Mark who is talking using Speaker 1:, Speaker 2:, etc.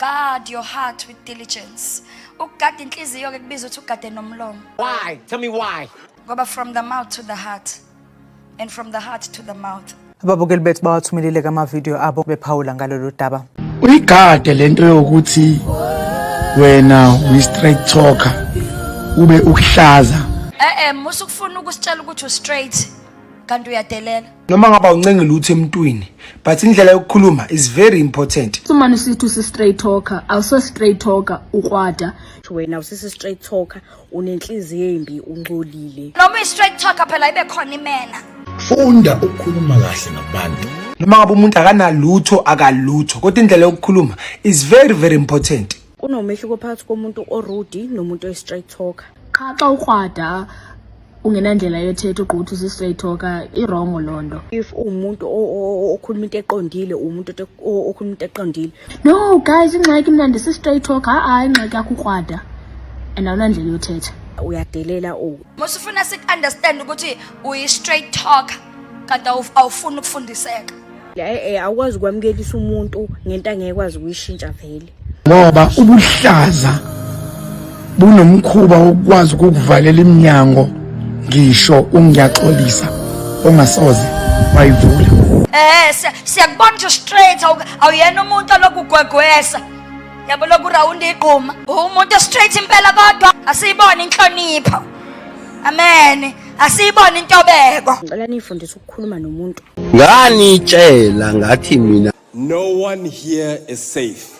Speaker 1: guard your heart with diligence. Ukugada inhliziyo ke kubiza ukuthi ugade nomlomo.
Speaker 2: Why? Tell me why.
Speaker 1: Ngoba from the mouth to the heart and from the heart to the mouth.
Speaker 3: Ababukeli bethu bawathumelile kama-video abo bephawula ngalolu daba.
Speaker 4: Uyigade lento yokuthi wena uyi-straight talker ube ukuhlaza.
Speaker 1: Musukufuna ukusitshela ukuthi u-straight kanti uyadelela.
Speaker 5: Noma ngaba uncenge lutho emntwini, but indlela yokukhuluma is very important.
Speaker 6: Sumane sithi usi-straight talker, awuso-straight talker ukwada.
Speaker 7: Wena usisi-straight talker unenhliziyo embi ungcolile.
Speaker 1: Noma uyi-straight talker phela ibe khona imena.
Speaker 4: Funda ukukhuluma kahle nabantu.
Speaker 5: Noma ngaba umuntu akanalutho akalutho, kodwa indlela yokukhuluma is very very important.
Speaker 7: Kunomehluko phakathi komuntu orude nomuntu oyi-straight talker.
Speaker 6: Xa ukwada ungenandlela yothetha uqhuthu usi-straight talker irongo londo.
Speaker 7: If umuntu okhuluma into eqondile umuntu okhuluma into eqondile.
Speaker 6: No guys, ingxaki mina ndisi-straight talker, ingxaki yakho ukwada and awunandlela yothetha.
Speaker 7: Uyadelela
Speaker 1: Musufuna sik-understand ukuthi uyi-straight talker kanti awufuni ukufundiseka.
Speaker 7: Awukwazi ukwamukelisa umuntu ngento angekwazi ukuyishintsha vele.
Speaker 4: Ngoba ubuhlaza bunomkhuba wokwazi ukukuvalela iminyango ngisho ungiyaxolisa ongasoze wayivula.
Speaker 1: Siyakubona nje straight awuyena umuntu olokugwegwesa. Yabo lokurawundi igquma. Umuntu straight impela kodwa asiyibona inhlonipho. Amen. Asiyibona intobeko.
Speaker 7: Ngicela nifundise ukukhuluma nomuntu.
Speaker 2: Nganitshela ngathi mina
Speaker 8: no one here is safe.